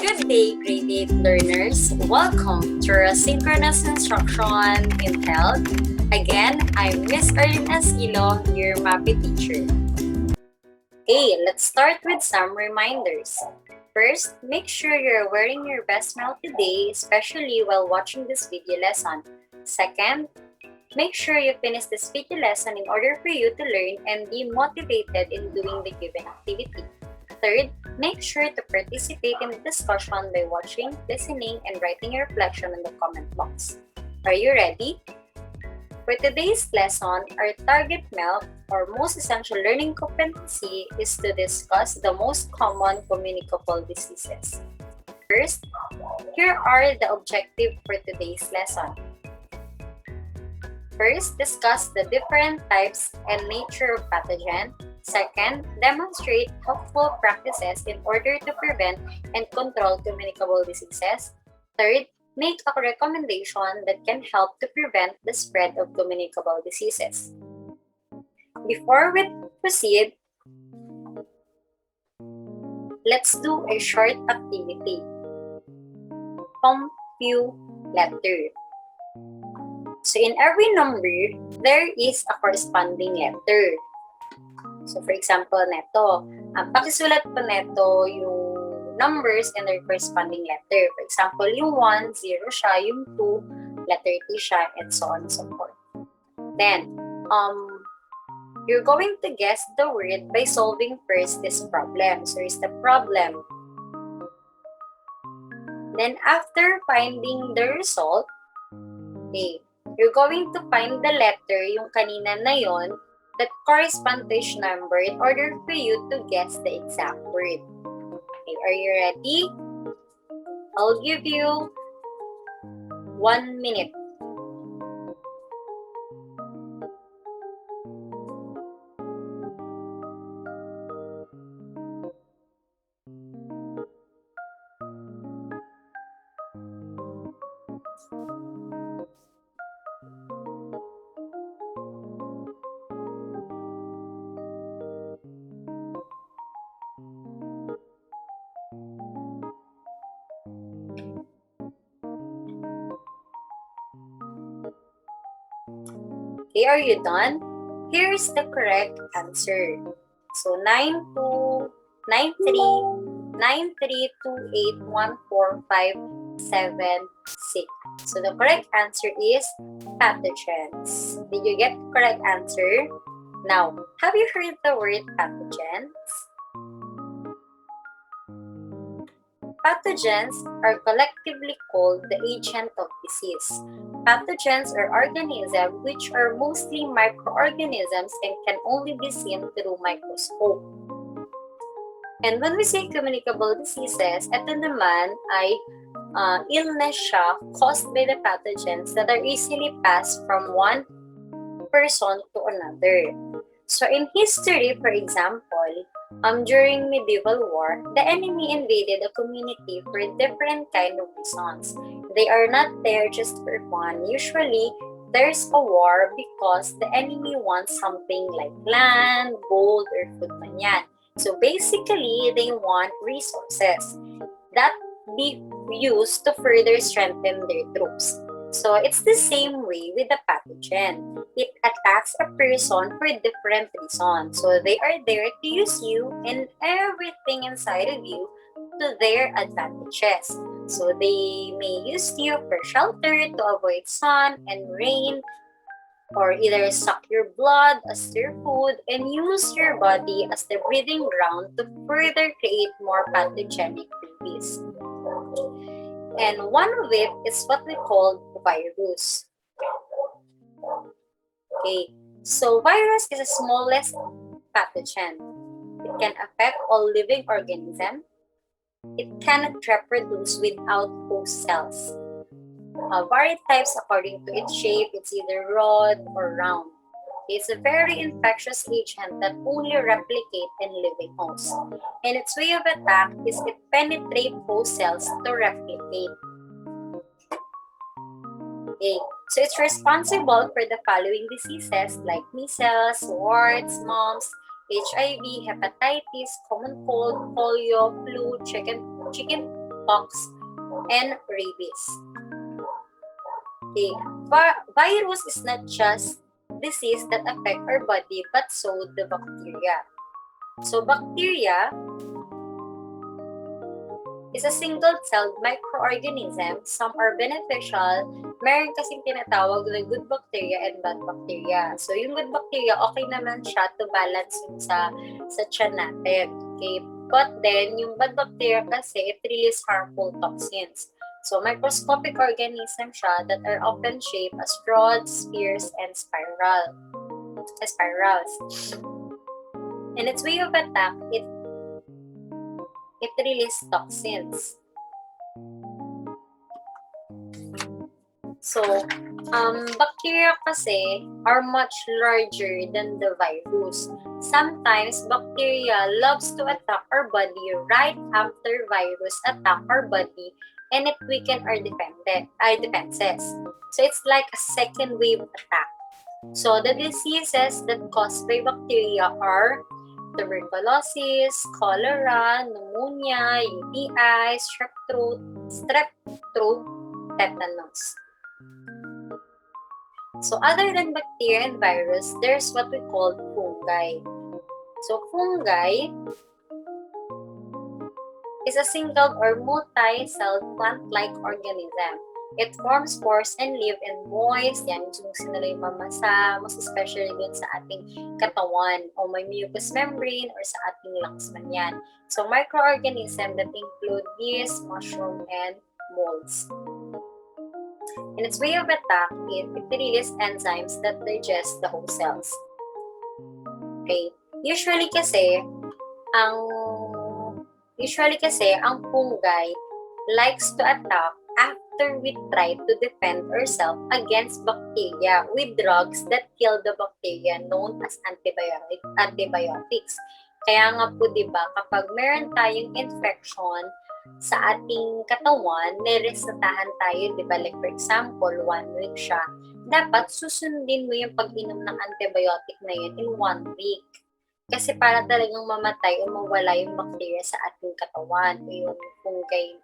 Good day, grade 8 learners. Welcome to our synchronous instruction in health. Again, I'm Miss Arlene Asilo, your MAPI teacher. Okay, let's start with some reminders. First, make sure you're wearing your best smile today, especially while watching this video lesson. Second, make sure you finish this video lesson in order for you to learn and be motivated in doing the given activity. Third, make sure to participate in the discussion by watching, listening, and writing your reflection in the comment box. Are you ready? For today's lesson, our target MELC, or most essential learning competency, is to discuss the most common communicable diseases. First, here are the objectives for today's lesson. First, discuss the different types and nature of pathogen. Second, demonstrate helpful practices in order to prevent and control communicable diseases. Third, make a recommendation that can help to prevent the spread of communicable diseases. Before we proceed, let's do a short activity. Compute letter. So in every number, there is a corresponding letter. So for example, neto, pakisulat po neto yung numbers and their corresponding letter. For example, yung 1, 0 siya, yung 2, letter T siya, and so on and so forth. Then, you're going to guess the word by solving first this problem. So here's the problem. Then after finding the result, okay, you're going to find the letter, yung kanina na yon, that corresponds to each number in order for you to guess the exact word. Okay, are you ready? I'll give you 1 minute. Okay, are you done? Here's the correct answer. So 9293281456. So the correct answer is pathogens. Did you get the correct answer? Now, have you heard the word pathogens? Pathogens are collectively called the agent of disease. Pathogens are organisms which are mostly microorganisms and can only be seen through microscope. And when we say communicable diseases, ito naman ay illness siya caused by the pathogens that are easily passed from one person to another. So in history, for example, during medieval war, the enemy invaded a community for different kind of reasons. They are not there just for fun. Usually, there's a war because the enemy wants something like land, gold, or food man yan. So basically, they want resources that be used to further strengthen their troops. So it's the same way with the pathogen. It attacks a person for different reasons. So they are there to use you and everything inside of you to their advantages. So they may use you for shelter to avoid sun and rain, or either suck your blood as their food and use your body as the breeding ground to further create more pathogenic babies. And one of it is what we call virus. Okay, so virus is the smallest pathogen. It can affect all living organisms. It cannot reproduce without host cells. Varied types according to its shape, it's either rod or round. It's a very infectious agent that only replicates in living hosts. And its way of attack is it penetrates host cells to replicate. Okay, so it's responsible for the following diseases like measles, warts, mumps, HIV, hepatitis, common cold, polio, flu, chicken smallpox, and rabies. Okay, virus is not just disease that affect our body, but so the bacteria. So bacteria is a single-celled microorganism. Some are beneficial. Meron kasing tinatawag na good bacteria and bad bacteria. So, yung good bacteria, okay naman siya to balance yung sa tiyan natin. Okay? But then, yung bad bacteria kasi, it releases harmful toxins. So, microscopic organisms siya that are often shaped as rods, spheres, and spirals. And its way of attack, it releases toxins. So, bacteria kasi are much larger than the virus. Sometimes, bacteria loves to attack our body right after virus attack our body and it weaken our defenses. So, it's like a second wave attack. So, the diseases that caused by bacteria are tuberculosis, cholera, pneumonia, UTI, strep throat, tetanus. So other than bacteria and virus, there's what we call fungi. So fungi is a single or multi-celled plant-like organism. It forms spores and live in moist, yan, gusto nila yung mamasa, most especially dun sa ating katawan o may mucous membrane or sa ating lungs man yan. So microorganism that include yeast, mushroom, and molds. In its way of attack, it releases enzymes that digest the whole cells. Okay. Usually kasi ang fungi likes to attack after we try to defend ourselves against bacteria with drugs that kill the bacteria known as antibiotics. Kaya nga po, di ba, kapag meron tayong infection sa ating katawan, niresetahan tayo, di ba? Like for example, 1 week siya. Dapat susundin mo yung pag-inom ng antibiotic na yun in 1 week. Kasi para talagang mamatay o mawala yung bacteria sa ating katawan o yung fungi,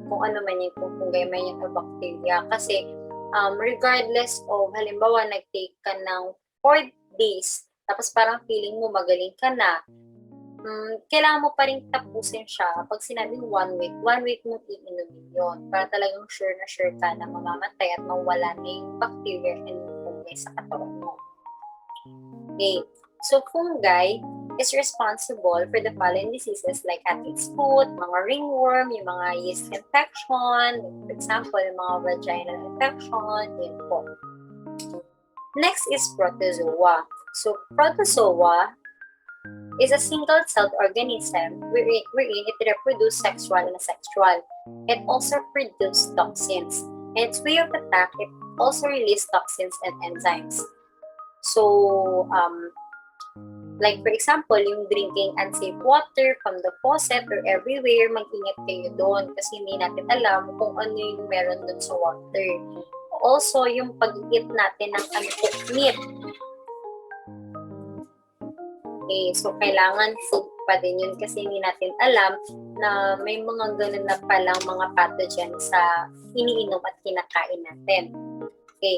kung ano man yung fungi man yung bacteria. Kasi regardless of, halimbawa, nag-take ka ng 4 days, tapos parang feeling mo magaling ka na, kailangan mo pa rin tapusin siya. Pag sinabing 1 week, 1 week mo iinumin yun. Para talagang sure ka na mamamatay at mawala na yung bacteria and yung fungi sa katawan mo. Okay. So, fungi is responsible for the following diseases like athlete's foot, mga ringworm, yung mga yeast infection, for example, yung mga vaginal infection, yun po. Next is protozoa. So, protozoa is a single-celled organism wherein it reproduces sexual and asexual. It also produces toxins. And its way of attack, it also releases toxins and enzymes. So, like for example, yung drinking unsafe water from the faucet or everywhere, mag-ingat kayo doon kasi hindi natin alam kung ano yung meron doon sa water. Also, yung pag-eat natin ng uncooked meat. Okay, so kailangan food pa din yun kasi hindi natin alam na may mga ganun na palang mga pathogens sa iniinom at kinakain natin. Okay,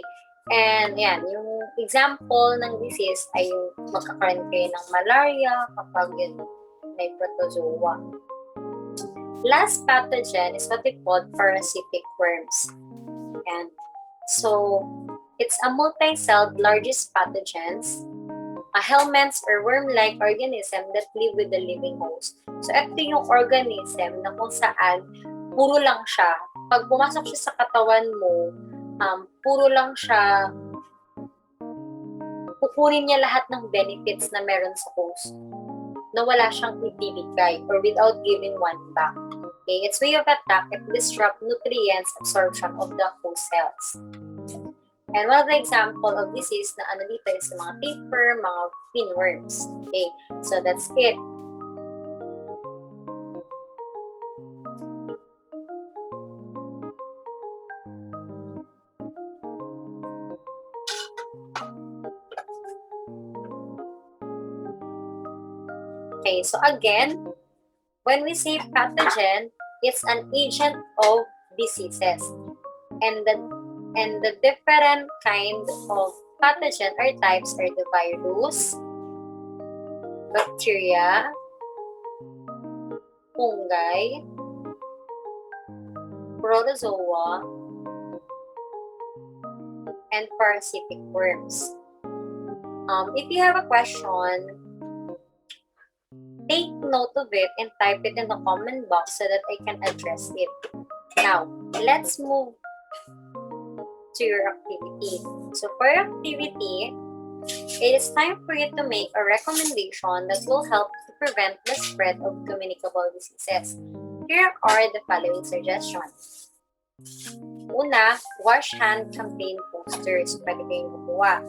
and yan, yung example ng disease ay yung magkakaroon kayo ng malaria kapag yun may protozoa. Last pathogen is what we call parasitic worms. And so, it's a multi-celled largest pathogens, helminths or worm-like organism that live with the living host. So, ito yung organism na kung saan puro lang siya. Pag pumasok siya sa katawan mo, puro lang siya, kukunin niya lahat ng benefits na meron sa host na wala siyang ibibigay or without giving one back. Okay, its way of attack, it disrupt nutrients absorption of the host cells. And one of the example of this is na ano dito is mga tapeworm, mga pinworms. Okay, so that's it. Okay, so again, when we say pathogen, It's an agent of diseases. And the different kind of pathogen or types are the virus, bacteria, fungi, protozoa, and parasitic worms. If you have a question, take note of it and type it in the comment box so that I can address it. Now, let's move to your activity. So for your activity, it is time for you to make a recommendation that will help to prevent the spread of communicable diseases. Here are the following suggestions. Una, wash hand campaign posters. Pwede kayong gumawa.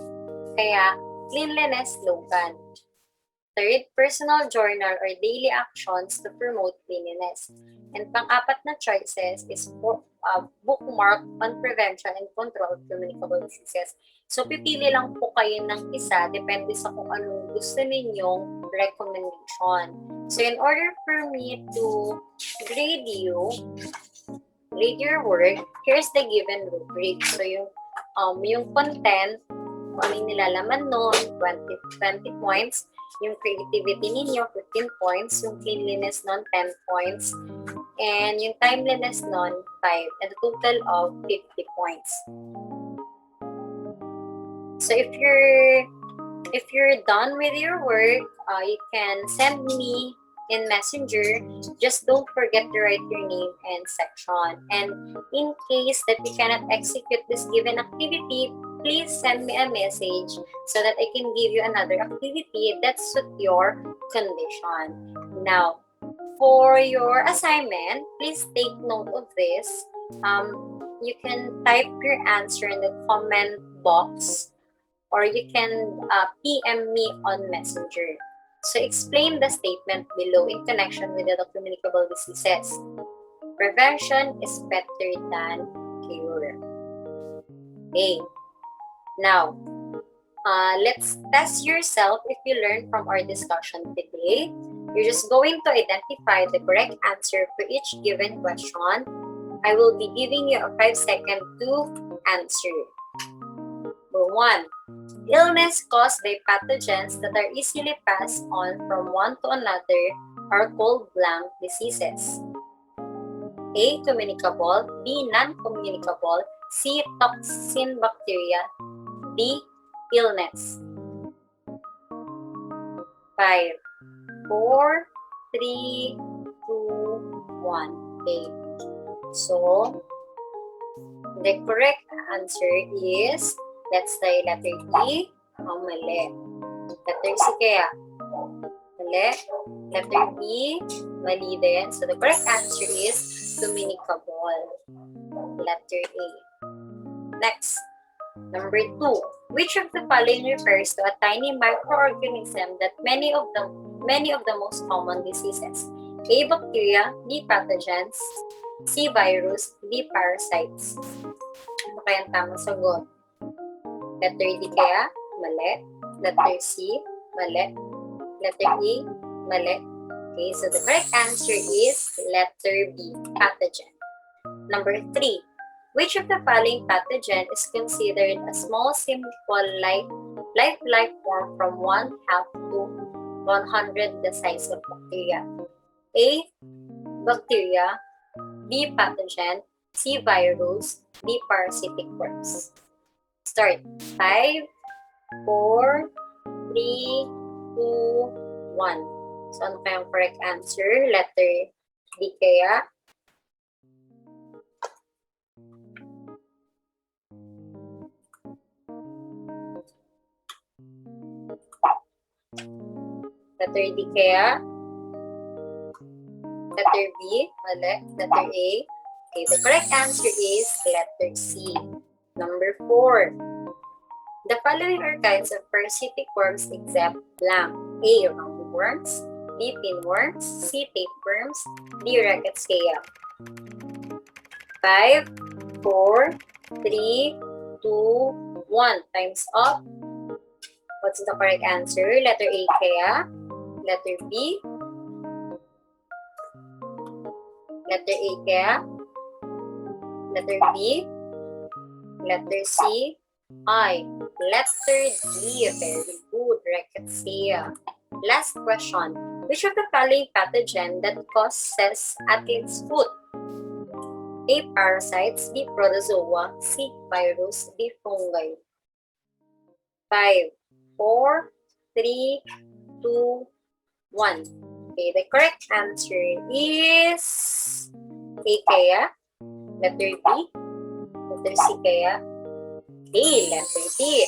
Kaya, cleanliness slogan. Third, personal journal or daily actions to promote cleanliness. And pang-apat na choices is bookmark on prevention and control of communicable diseases. So, pipili lang po kayo ng isa, depende sa kung anong gusto ninyong recommendation. So, in order for me to grade your work, here's the given rubric. So, yung content, kung ano yung nilalaman nun, 20 points. Yung creativity ninyo, 15 points. Yung cleanliness nun, 10 points. And yung timeliness nun, 5. And a total of 50 points. So if you're done with your work, you can send me in Messenger. Just don't forget to write your name and section. And in case that you cannot execute this given activity, please send me a message so that I can give you another activity that suits your condition. Now, for your assignment, please take note of this. You can type your answer in the comment box, or you can PM me on Messenger. So explain the statement below in connection with the communicable diseases. Prevention is better than cure. Okay. Now, let's test yourself if you learned from our discussion today. You're just going to identify the correct answer for each given question. I will be giving you a 5 seconds to answer. Number 1. Illness caused by pathogens that are easily passed on from one to another are called blank diseases. A. Communicable. B. Non-communicable. C. Toxin bacteria. D. Illness. 5, 4, 3, 2, 1. Okay. So, the correct answer is, let's try letter D. Mali. Letter C kaya. Mali. Letter B. Mali din. So, the correct answer is communicable. Letter A. Next. Number 2. Which of the following refers to a tiny microorganism that many of the most common diseases? A. Bacteria. B. Pathogens. C. Virus. D. Parasites. Ano kaya ang tamang sagot? Letter D kaya? Mali. Letter C? Mali. Letter E? Mali. Okay, so the correct answer is letter B. Pathogen. Number 3. Which of the following pathogen is considered a small, simple, lifelike form from 1/2 to 100 the size of bacteria? A. Bacteria. B. Pathogen. C. Virus. D. Parasitic worms. Start. 5, 4, 3, 2, 1. So, ano kayang correct answer? Letter D kaya? Letter D kaya? Letter B? Mali. Letter A? Okay, the correct answer is letter C. Number 4. The following are kinds of parasitic worms except blank. A. Roundworms. B. Pinworms. C. Tapeworms. D. Rickettsia. 5, 4, 3, 2, 1. Time's up. What's the correct answer? Letter A kaya? Letter B? Letter A kaya? Letter B? Letter C? I. Letter D. Very good, Rexia. Last question. Which of the following pathogen that causes athlete's foot? A. Parasites. B. Protozoa. C. Virus. D. Fungi. 5, 4, 3, 2, 1. Okay, the correct answer is A kaya? Letter B? Letter C kaya? A. Letter D.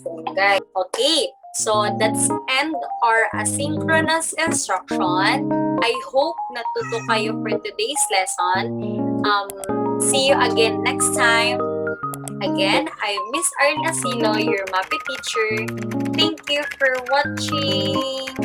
Fungi. Okay, so that's end our asynchronous instruction. I hope natuto kayo for today's lesson. See you again next time. Again, I'm Miss Arl Asilo, your MAPE teacher. Thank you for watching.